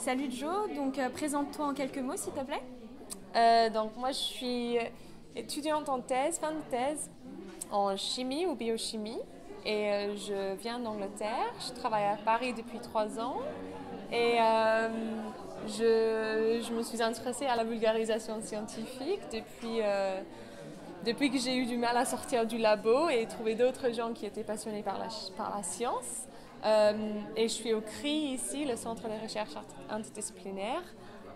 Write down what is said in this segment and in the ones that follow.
Salut Joe, donc présente-toi en quelques mots s'il te plaît. Donc moi je suis étudiante en thèse, fin de thèse, en chimie ou biochimie et je viens d'Angleterre. Je travaille à Paris depuis 3 ans et je me suis intéressée à la vulgarisation scientifique depuis que j'ai eu du mal à sortir du labo et trouver d'autres gens qui étaient passionnés par la science. Et je suis au CRI ici, le Centre de recherche interdisciplinaire.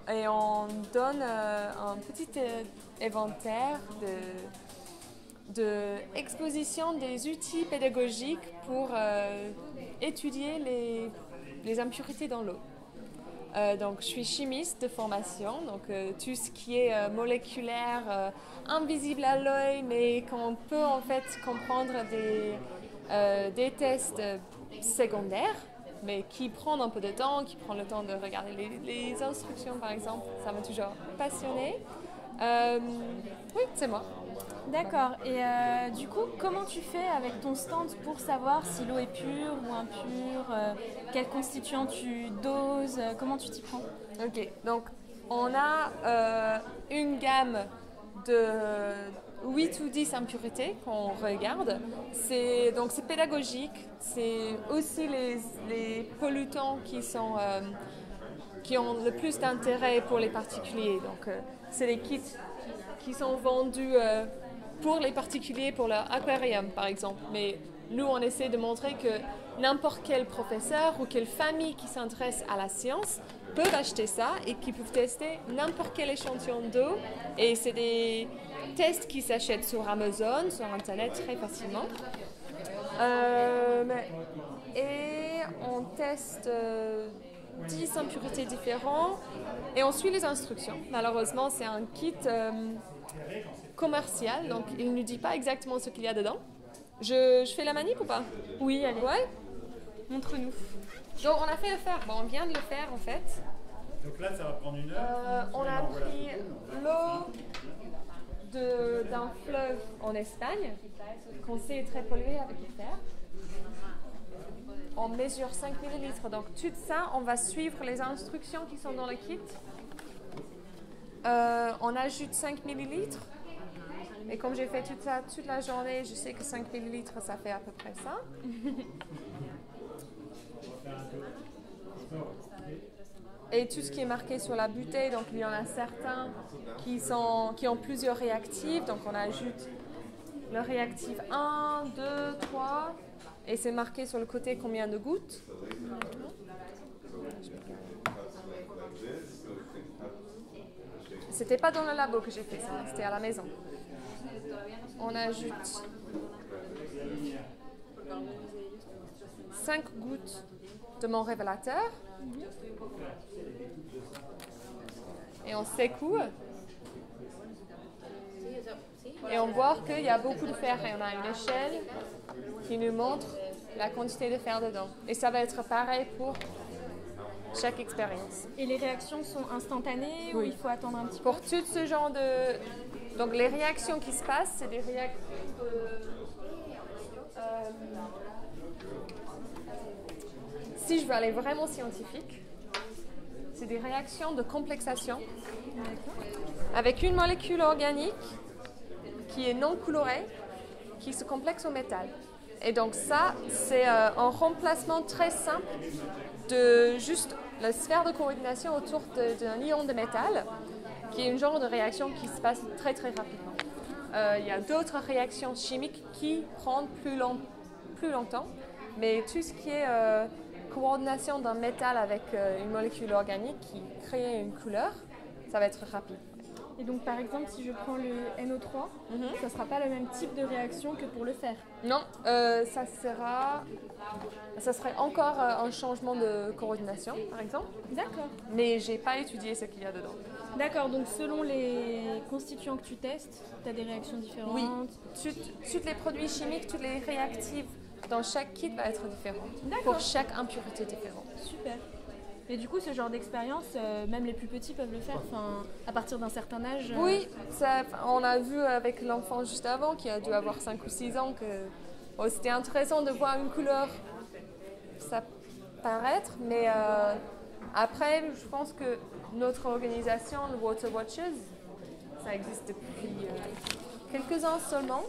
Et on donne un petit inventaire de exposition des outils pédagogiques pour étudier les impuretés dans l'eau. Donc, je suis chimiste de formation, donc tout ce qui est moléculaire, invisible à l'œil, mais qu'on peut en fait comprendre des tests secondaires, mais qui prennent un peu de temps, qui prennent le temps de regarder les instructions par exemple. Ça m'a toujours passionnée. Oui, c'est moi. D'accord, et du coup comment tu fais avec ton stand pour savoir si l'eau est pure ou impure, quels constituants tu doses, comment tu t'y prends? Ok, donc on a une gamme de 8 ou 10 impuretés qu'on regarde. Donc c'est pédagogique, c'est aussi les pollutants qui ont le plus d'intérêt pour les particuliers. Donc c'est les kits qui sont vendus pour les particuliers, pour leur aquarium par exemple. Mais nous on essaie de montrer que n'importe quel professeur ou quelle famille qui s'intéresse à la science peuvent acheter ça et qui peuvent tester n'importe quel échantillon d'eau. Et c'est des tests qui s'achètent sur Amazon, sur Internet très facilement. Et on teste 10 impuretés différentes et on suit les instructions. Malheureusement, c'est un kit commercial, donc il ne nous dit pas exactement ce qu'il y a dedans. Je fais la manip ou pas? Oui, allez, Ouais. montre-nous. Donc on a fait le faire, bon, on vient de le faire en fait. Donc là, ça va prendre une heure. On a pris l'eau d'un fleuve en Espagne, qu'on sait est très pollué avec le fer. On mesure 5 millilitres, donc tout ça, on va suivre les instructions qui sont dans le kit. On ajoute 5 millilitres. Et comme j'ai fait tout ça toute la journée, je sais que 5 millilitres, ça fait à peu près ça. Et tout ce qui est marqué sur la bouteille, donc il y en a certains qui ont plusieurs réactifs. Donc on ajoute le réactif 1, 2, 3. Et c'est marqué sur le côté combien de gouttes. C'était pas dans le labo que j'ai fait ça, c'était à la maison. On ajoute 5 gouttes de mon révélateur. Et on secoue. Et on voit qu'il y a beaucoup de fer. Et on a une échelle qui nous montre la quantité de fer dedans. Et ça va être pareil pour chaque expérience. Et les réactions sont instantanées ou Oui. il faut attendre un petit peu? Pour tout ce genre de... Donc les réactions qui se passent, c'est des réactions... Si je veux aller vraiment scientifique, c'est des réactions de complexation avec une molécule organique qui est non colorée, qui se complexe au métal. Et donc ça, c'est un remplacement très simple de juste la sphère de coordination autour d'un ion de métal, qui est une genre de réaction qui se passe très très rapidement. Il y a d'autres réactions chimiques qui prennent plus longtemps, mais tout ce qui est coordination d'un métal avec une molécule organique qui crée une couleur, ça va être rapide. Et donc par exemple si je prends le NO3, ça ne sera pas le même type de réaction que pour le fer? Non, ça serait encore un changement de coordination, par exemple. D'accord. Mais j'ai pas étudié ce qu'il y a dedans. D'accord, donc selon les constituants que tu testes, tu as des réactions différentes? Oui, tous les produits chimiques, tous les réactifs dans chaque kit va être différent. Pour chaque impureté différente. Super. Et du coup, ce genre d'expérience, même les plus petits peuvent le faire, à partir d'un certain âge? Oui, on a vu avec l'enfant juste avant, qui a dû avoir 5 ou 6 ans, que c'était intéressant de voir une couleur ça paraître, mais Après, je pense que notre organisation, le Water Watchers, ça existe depuis quelques ans seulement.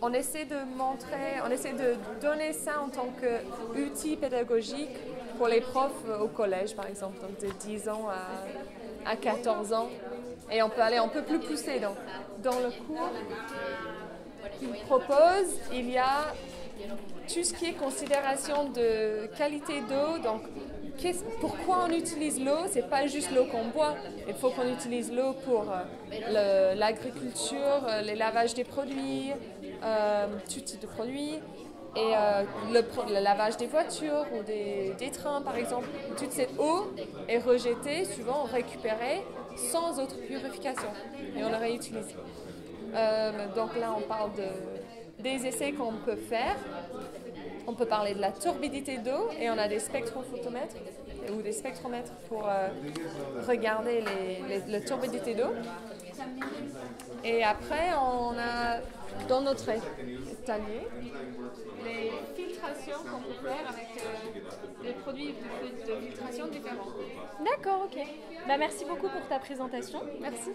On essaie de donner ça en tant qu'outil pédagogique pour les profs au collège, par exemple, donc de 10 ans à 14 ans. Et on peut aller un peu plus poussé dans le cours qu'il propose. Il y a tout ce qui est considération de qualité d'eau. Donc, pourquoi on utilise l'eau? C'est pas juste l'eau qu'on boit. Il faut qu'on utilise l'eau pour l'agriculture, les lavages des produits, tout type de produits. Et le lavage des voitures ou des trains, par exemple. Toute cette eau est rejetée, souvent récupérée, sans autre purification. Et on la réutilise. Donc là, on parle des essais qu'on peut faire. On peut parler de la turbidité d'eau et on a des spectrophotomètres ou des spectromètres pour regarder la turbidité d'eau. Et après, on a dans notre étalier les filtrations qu'on peut faire avec des produits de filtration différents. D'accord, ok. Bah, merci beaucoup pour ta présentation. Merci.